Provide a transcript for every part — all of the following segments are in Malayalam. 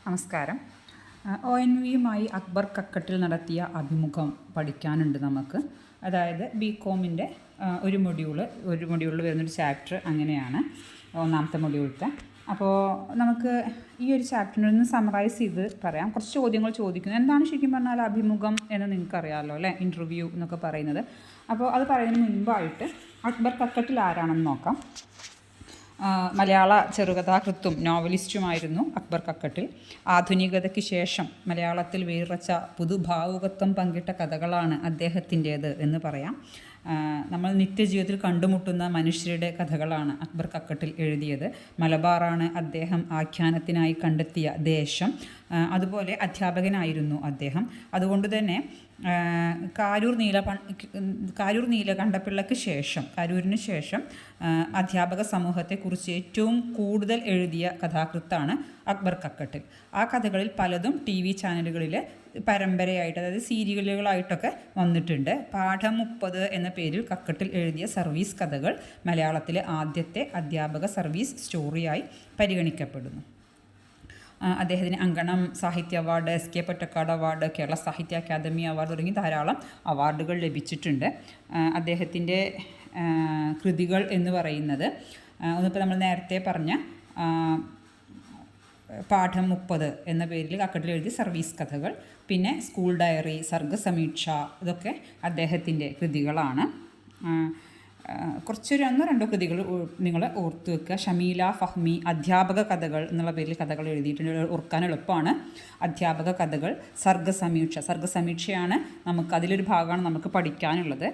നമസ്കാരം. ONVയുമായി അക്ബർ കക്കട്ടിൽ നടത്തിയ അഭിമുഖം പഠിക്കാനുണ്ട് നമുക്ക്. അതായത് BComൻ്റെ ഒരു മൊഡ്യൂളിൽ വരുന്നൊരു ചാപ്റ്റർ അങ്ങനെയാണ്, ഒന്നാമത്തെ മൊഡ്യൂളത്തെ. അപ്പോൾ നമുക്ക് ഈ ഒരു ചാപ്റ്ററിൽ നിന്ന് സമറൈസ് ചെയ്ത് പറയാം. കുറച്ച് ചോദ്യങ്ങൾ ചോദിക്കുന്നു. എന്താണ് ശരിക്കും പറഞ്ഞാൽ അഭിമുഖം എന്ന് നിങ്ങൾക്കറിയാമല്ലോ അല്ലേ, ഇൻ്റർവ്യൂ എന്നൊക്കെ പറയുന്നത്. അപ്പോൾ അത് പറയുന്നതിന് മുൻപായിട്ട് അക്ബർ കക്കട്ടിൽ ആരാണെന്ന് നോക്കാം. മലയാള ചെറുകഥാകൃത്തും നോവലിസ്റ്റുമായിരുന്നു അക്ബർ കക്കട്ടിൽ. ആധുനികതയ്ക്ക് ശേഷം മലയാളത്തിൽ വേറിച്ച പുതുഭാവുകത്വം പങ്കിട്ട കഥകളാണ് അദ്ദേഹത്തിൻ്റേത് എന്ന് പറയാം. നമ്മൾ നിത്യജീവിതത്തിൽ കണ്ടുമുട്ടുന്ന മനുഷ്യരുടെ കഥകളാണ് അക്ബർ കക്കട്ടിൽ എഴുതിയത്. മലബാറാണ് അദ്ദേഹം ആഖ്യാനത്തിനായി കണ്ടെത്തിയ ദേശം. അതുപോലെ അധ്യാപകനായിരുന്നു അദ്ദേഹം. അതുകൊണ്ട് തന്നെ കാരൂർ നീലകണ്ഠപിള്ളയ്ക്ക് ശേഷം, കാരൂരിന് ശേഷം അധ്യാപക സമൂഹത്തെക്കുറിച്ച് ഏറ്റവും കൂടുതൽ എഴുതിയ കഥാകൃത്താണ് അക്ബർ കക്കട്ടിൽ. ആ കഥകളിൽ പലതും TV ചാനലുകളിൽ പരമ്പരയായിട്ട്, അതായത് സീരിയലുകളായിട്ടൊക്കെ വന്നിട്ടുണ്ട്. പാഠം 30 എന്ന പേരിൽ കക്കട്ടിൽ എഴുതിയ സർവീസ് കഥകൾ മലയാളത്തിലെ ആദ്യത്തെ അധ്യാപക സർവീസ് സ്റ്റോറിയായി പരിഗണിക്കപ്പെടുന്നു. അദ്ദേഹത്തിന് അങ്കണം സാഹിത്യ award, SK Pottekkatt award, Kerala സാഹിത്യ അക്കാദമി അവാർഡ് തുടങ്ങി ധാരാളം അവാർഡുകൾ ലഭിച്ചിട്ടുണ്ട്. അദ്ദേഹത്തിൻ്റെ കൃതികൾ എന്ന് പറയുന്നത് ഒന്നിപ്പോൾ നമ്മൾ നേരത്തെ പറഞ്ഞ പാഠം 30 എന്ന പേരിൽ കക്കട്ടിൽ എഴുതിയ സർവീസ് കഥകൾ, പിന്നെ സ്കൂൾ ഡയറി, സർഗസമീക്ഷ, ഇതൊക്കെ അദ്ദേഹത്തിൻ്റെ കൃതികളാണ്. കുറച്ചൊരു 1-2 കൃതികൾ നിങ്ങൾ ഓർത്ത് വെക്കുക. ഷമീല ഫഹ്മി അധ്യാപക കഥകൾ എന്നുള്ള പേരിൽ കഥകൾ എഴുതിയിട്ടുണ്ട്, ഓർക്കാൻ എളുപ്പമാണ്. അധ്യാപക കഥകൾ, സർഗസമീക്ഷയാണ് അതിലൊരു ഭാഗമാണ് നമുക്ക് പഠിക്കാനുള്ളത്.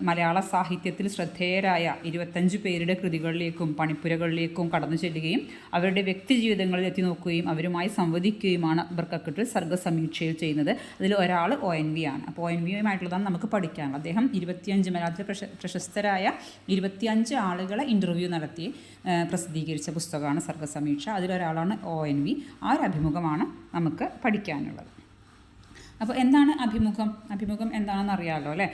മലയാള സാഹിത്യത്തിൽ ശ്രദ്ധേയരായ 25 പേരുടെ കൃതികളിലേക്കും പണിപ്പുരകളിലേക്കും കടന്നു ചെല്ലുകയും അവരുടെ വ്യക്തി ജീവിതങ്ങളിൽ എത്തി നോക്കുകയും അവരുമായി സംവദിക്കുകയുമാണ് അക്ബർ കക്കട്ടിൽ സർഗസമീക്ഷയിൽ ചെയ്യുന്നത്. അതിൽ ഒരാൾ ONV ആണ്. അപ്പോൾ ONVയുമായിട്ടുള്ളതാണ് നമുക്ക് പഠിക്കാനുള്ളത്. അദ്ദേഹം 25 മലയാളത്തിൽ പ്രശസ്തരായ 25 ആളുകളെ ഇൻ്റർവ്യൂ നടത്തി പ്രസിദ്ധീകരിച്ച പുസ്തകമാണ് സർഗസമീക്ഷ. അതിലൊരാളാണ് ONV. ആ ഒരു അഭിമുഖമാണ് നമുക്ക് പഠിക്കാനുള്ളത്. അപ്പോൾ എന്താണ് അഭിമുഖം? അഭിമുഖം എന്താണെന്ന് അറിയാമല്ലോ അല്ലേ.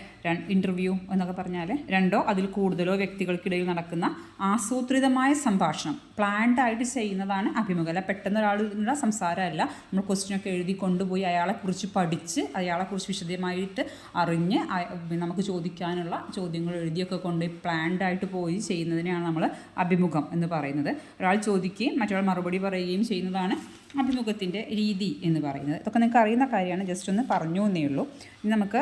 ഇൻ്റർവ്യൂ എന്നൊക്കെ പറഞ്ഞാൽ 2 അതിൽ കൂടുതലോ വ്യക്തികൾക്കിടയിൽ നടക്കുന്ന ആസൂത്രിതമായ സംഭാഷണം, പ്ലാൻഡായിട്ട് ചെയ്യുന്നതാണ് അഭിമുഖം. അല്ല പെട്ടെന്ന് ഒരാളുള്ള സംസാരമല്ല. നമ്മൾ ക്വസ്റ്റ്യനൊക്കെ എഴുതി കൊണ്ടുപോയി അയാളെക്കുറിച്ച് പഠിച്ച് അയാളെക്കുറിച്ച് വിശദമായിട്ട് അറിഞ്ഞ് നമുക്ക് ചോദിക്കാനുള്ള ചോദ്യങ്ങൾ എഴുതിയൊക്കെ കൊണ്ടുപോയി പ്ലാൻഡായിട്ട് പോയി ചെയ്യുന്നതിനെയാണ് നമ്മൾ അഭിമുഖം എന്ന് പറയുന്നത്. ഒരാൾ ചോദിക്കുകയും മറ്റൊരാൾ മറുപടി പറയുകയും ചെയ്യുന്നതാണ് അഭിമുഖത്തിൻ്റെ രീതി എന്ന് പറയുന്നത്. ഇതൊക്കെ നിങ്ങൾക്ക് അറിയുന്ന കാര്യമാണ്, ജസ്റ്റ് ഒന്ന് പറഞ്ഞു എന്നേ ഉള്ളൂ. ഇനി നമുക്ക്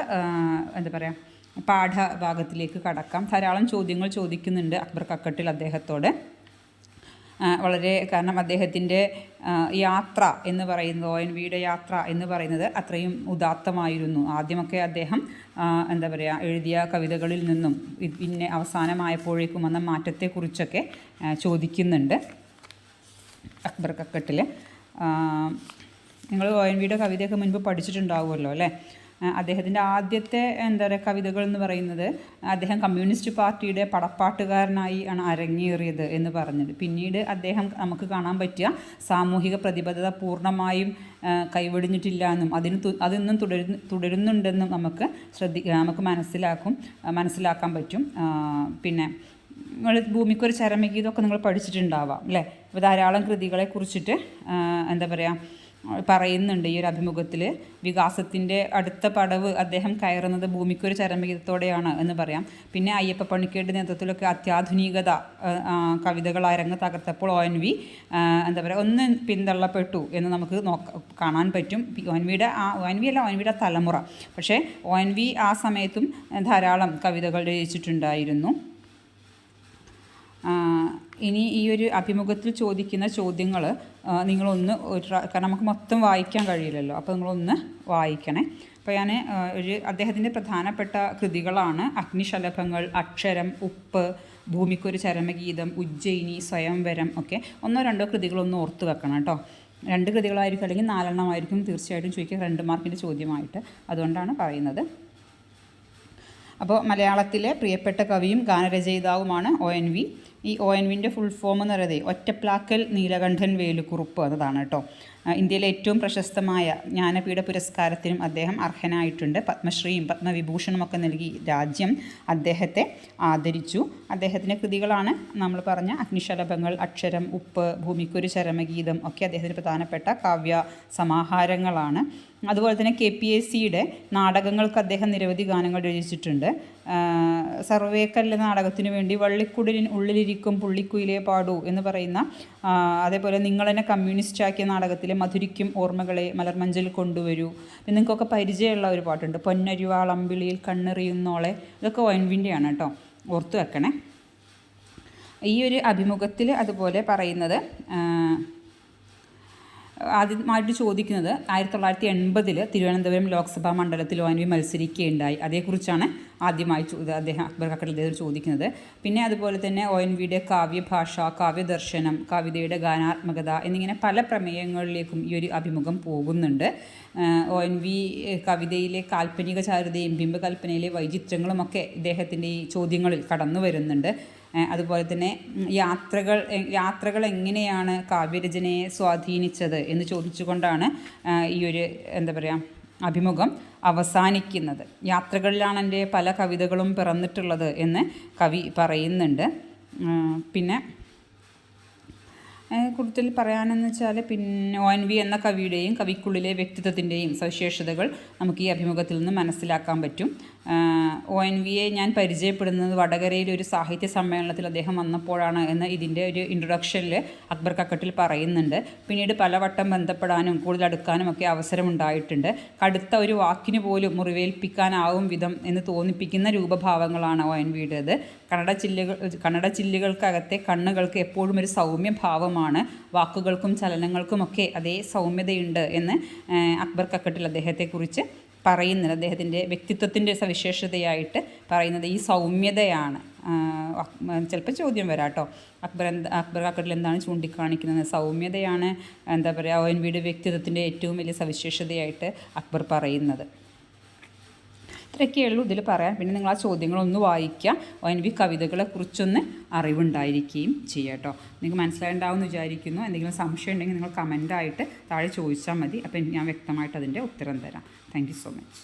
പാഠഭാഗത്തിലേക്ക് കടക്കാം. ധാരാളം ചോദ്യങ്ങൾ ചോദിക്കുന്നുണ്ട് അക്ബർ കക്കട്ടിൽ അദ്ദേഹത്തോട്. കാരണം അദ്ദേഹത്തിൻ്റെ യാത്ര എന്ന് പറയുന്നത്, ONVയുടെ യാത്ര എന്ന് പറയുന്നത് അത്രയും ഉദാത്തമായിരുന്നു. ആദ്യമൊക്കെ അദ്ദേഹം എഴുതിയ കവിതകളിൽ നിന്നും പിന്നെ അവസാനമായപ്പോഴേക്കും വന്ന മാറ്റത്തെക്കുറിച്ചൊക്കെ ചോദിക്കുന്നുണ്ട് അക്ബർ കക്കട്ടിൽ. നിങ്ങൾ ONVയുടെ കവിതയൊക്കെ മുൻപ് പഠിച്ചിട്ടുണ്ടാവുമല്ലോ അല്ലേ. അദ്ദേഹത്തിൻ്റെ ആദ്യത്തെ കവിതകൾ എന്ന് പറയുന്നത് അദ്ദേഹം കമ്മ്യൂണിസ്റ്റ് പാർട്ടിയുടെ പടപ്പാട്ടുകാരനായി ആണ് അരങ്ങേറിയത് എന്ന് പറഞ്ഞത്. പിന്നീട് അദ്ദേഹം നമുക്ക് കാണാൻ പറ്റിയ സാമൂഹിക പ്രതിബദ്ധത പൂർണ്ണമായും കൈവെടിഞ്ഞിട്ടില്ല എന്നും അതിന്നും തുടരുന്നുണ്ടെന്നും നമുക്ക് മനസ്സിലാക്കാൻ പറ്റും. പിന്നെ നിങ്ങൾ ഭൂമിക്കൊരു ചരമഗീതമൊക്കെ നിങ്ങൾ പഠിച്ചിട്ടുണ്ടാവാം അല്ലേ. അപ്പോൾ ധാരാളം കൃതികളെ കുറിച്ചിട്ട് പറയുന്നുണ്ട് ഈ ഒരു അഭിമുഖത്തിൽ. വികാസത്തിൻ്റെ അടുത്ത പടവ് അദ്ദേഹം കയറുന്നത് ഭൂമിക്കൊരു ചരമഗീതത്തോടെയാണ് എന്ന് പറയാം. പിന്നെ അയ്യപ്പ പണിക്കരുടെ നേതൃത്വത്തിലൊക്കെ അത്യാധുനികത കവിതകൾ അരങ്ങ് തകർത്തപ്പോൾ ONV ഒന്ന് പിന്തള്ളപ്പെട്ടു എന്ന് നമുക്ക് കാണാൻ പറ്റും. ONVയുടെ തലമുറ. പക്ഷേ ONV ആ സമയത്തും ധാരാളം കവിതകൾ രചിച്ചിട്ടുണ്ടായിരുന്നു. ഇനി ഈ ഒരു അഭിമുഖത്തിൽ ചോദിക്കുന്ന ചോദ്യങ്ങൾ നിങ്ങളൊന്ന് കാരണം നമുക്ക് മൊത്തം വായിക്കാൻ കഴിയില്ലല്ലോ, അപ്പോൾ നിങ്ങളൊന്ന് വായിക്കണേ. അപ്പോൾ ഞാൻ അദ്ദേഹത്തിൻ്റെ പ്രധാനപ്പെട്ട കൃതികളാണ് അഗ്നിശലഭങ്ങൾ, അക്ഷരം, ഉപ്പ്, ഭൂമിക്കൊരു ചരമഗീതം, ഉജ്ജയിനി, സ്വയംവരം ഒക്കെ 1-2 കൃതികളൊന്ന് ഓർത്ത് വെക്കണം കേട്ടോ. 2 കൃതികളായിരിക്കും അല്ലെങ്കിൽ 4 എണ്ണമായിരിക്കും തീർച്ചയായിട്ടും ചോദിക്കുക 2 മാർക്കിൻ്റെ ചോദ്യമായിട്ട്. അതുകൊണ്ടാണ് പറയുന്നത്. അപ്പോൾ മലയാളത്തിലെ പ്രിയപ്പെട്ട കവിയും ഗാനരചയിതാവുമാണ് ONV. ഈ ONVൻ്റെ ഫുൾ ഫോം എന്ന് പറയുന്നത് ഒറ്റപ്ലാക്കൽ നീലകണ്ഠൻ വേലുക്കുറുപ്പ് എന്നതാണ് കേട്ടോ. ഇന്ത്യയിലെ ഏറ്റവും പ്രശസ്തമായ ജ്ഞാനപീഠ പുരസ്കാരത്തിനും അദ്ദേഹം അർഹനായിട്ടുണ്ട്. പത്മശ്രീയും പത്മവിഭൂഷണുമൊക്കെ നൽകി രാജ്യം അദ്ദേഹത്തെ ആദരിച്ചു. അദ്ദേഹത്തിൻ്റെ കൃതികളാണ് നമ്മൾ പറഞ്ഞ അഗ്നിശലഭങ്ങൾ, അക്ഷരം, ഉപ്പ്, ഭൂമിക്കൊരു ചരമഗീതം ഒക്കെ അദ്ദേഹത്തിൻ്റെ പ്രധാനപ്പെട്ട കാവ്യ സമാഹാരങ്ങളാണ്. അതുപോലെ തന്നെ KPSCയുടെ നാടകങ്ങൾക്ക് അദ്ദേഹം നിരവധി ഗാനങ്ങൾ രചിച്ചിട്ടുണ്ട്. സർവേക്കല്ല് നാടകത്തിനു വേണ്ടി വള്ളിക്കുടലിൻ ഉള്ളിലിരിക്കും പുള്ളിക്കുയിലേ പാടൂ എന്ന് പറയുന്ന, അതേപോലെ നിങ്ങളെന്നെ കമ്മ്യൂണിസ്റ്റാക്കിയ നാടകത്തിലെ മധുരിക്കും ഓർമ്മകളെ മലർമഞ്ചൽ കൊണ്ടുവരൂ, നിങ്ങൾക്കൊക്കെ പരിചയമുള്ള ഒരു പാട്ടുണ്ട്, പൊന്നരിവാളമ്പിളിയിൽ കണ്ണെറിയുന്നോളെ. ഇതൊക്കെ ONVൻ്റെയാണ് കേട്ടോ, ഓർത്തു വെക്കണേ. ഈ ഒരു അഭിമുഖത്തിൽ അതുപോലെ പറയുന്നത് ആദ്യമായിട്ട് ചോദിക്കുന്നത് 1980 തിരുവനന്തപുരം ലോക്സഭാ മണ്ഡലത്തിൽ ONV മത്സരിക്കുകയുണ്ടായി. അതേക്കുറിച്ചാണ് ആദ്യമായി അദ്ദേഹം അക്ബർ കക്കട്ടിൽ ചോദിക്കുന്നത്. പിന്നെ അതുപോലെ തന്നെ ONVയുടെ കാവ്യഭാഷ, കാവ്യദർശനം, കവിതയുടെ ഗാനാത്മകത എന്നിങ്ങനെ പല പ്രമേയങ്ങളിലേക്കും ഈ ഒരു അഭിമുഖം പോകുന്നുണ്ട്. ONV കവിതയിലെ കാൽപ്പനിക ചാരുതയും ബിംബകൽപ്പനയിലെ വൈചിത്രങ്ങളുമൊക്കെ ഇദ്ദേഹത്തിൻ്റെ ഈ ചോദ്യങ്ങളിൽ കടന്നു വരുന്നുണ്ട്. അതുപോലെ തന്നെ യാത്രകൾ എങ്ങനെയാണ് കാവ്യരചനയെ സ്വാധീനിച്ചത് എന്ന് ചോദിച്ചുകൊണ്ടാണ് ഈ ഒരു അഭിമുഖം അവസാനിക്കുന്നത്. യാത്രകളിലാണ് എൻ്റെ പല കവിതകളും പിറന്നിട്ടുള്ളത് എന്ന് കവി പറയുന്നുണ്ട്. പിന്നെ കൂടുതൽ പറയാനെന്ന് വെച്ചാൽ പിന്നെ ONV എന്ന കവിയുടെയും കവിക്കുള്ളിലെ വ്യക്തിത്വത്തിൻ്റെയും സവിശേഷതകൾ നമുക്ക് ഈ അഭിമുഖത്തിൽ നിന്ന് മനസ്സിലാക്കാൻ പറ്റും. ONVയെ ഞാൻ പരിചയപ്പെടുന്നത് വടകരയിലെ ഒരു സാഹിത്യ സമ്മേളനത്തിൽ അദ്ദേഹം വന്നപ്പോഴാണ് എന്ന് ഇതിൻ്റെ ഒരു ഇൻട്രൊഡക്ഷനിൽ അക്ബർ കക്കട്ടിൽ പറയുന്നുണ്ട്. പിന്നീട് പലവട്ടം ബന്ധപ്പെടാനും കൂടുതൽ അടുക്കാനും ഒക്കെ അവസരമുണ്ടായിട്ടുണ്ട്. കടുത്ത ഒരു വാക്കിന് പോലും മുറിവേൽപ്പിക്കാനാവും വിധം എന്ന് തോന്നിപ്പിക്കുന്ന രൂപഭാവങ്ങളാണ് ONVയുടേത്. കന്നഡ ചില്ലുകൾക്കകത്തെ കണ്ണുകൾക്ക് എപ്പോഴും ഒരു സൗമ്യ ഭാവമാണ്. വാക്കുകൾക്കും ചലനങ്ങൾക്കുമൊക്കെ അതേ സൗമ്യതയുണ്ട് എന്ന് അക്ബർ കക്കട്ടിൽ അദ്ദേഹത്തെക്കുറിച്ച് പറയുന്നത്. അദ്ദേഹത്തിൻ്റെ വ്യക്തിത്വത്തിൻ്റെ സവിശേഷതയായിട്ട് പറയുന്നത് ഈ സൗമ്യതയാണ്. ചിലപ്പോൾ ചോദ്യം വരാം കേട്ടോ, അക്ബർ കക്കട്ടിൽ എന്താണ് ചൂണ്ടിക്കാണിക്കുന്നത്? സൗമ്യതയാണ് ONVയുടെ വ്യക്തിത്വത്തിൻ്റെ ഏറ്റവും വലിയ സവിശേഷതയായിട്ട് അക്ബർ പറയുന്നത്. ഇത്രയൊക്കെ ഉള്ളൂ ഇതിൽ പറയാൻ. പിന്നെ നിങ്ങൾ ആ ചോദ്യങ്ങളൊന്ന് വായിക്കുക, ONV കവിതകളെക്കുറിച്ചൊന്ന് അറിവുണ്ടായിരിക്കുകയും ചെയ്യുക കേട്ടോ. നിങ്ങൾക്ക് മനസ്സിലായിട്ടുണ്ടാവുമെന്ന് വിചാരിക്കുന്നു. എന്തെങ്കിലും സംശയം ഉണ്ടെങ്കിൽ നിങ്ങൾ കമൻ്റായിട്ട് താഴെ ചോദിച്ചാൽ മതി. അപ്പോൾ ഞാൻ വ്യക്തമായിട്ട് അതിൻ്റെ ഉത്തരം തരാം. Thank you so much.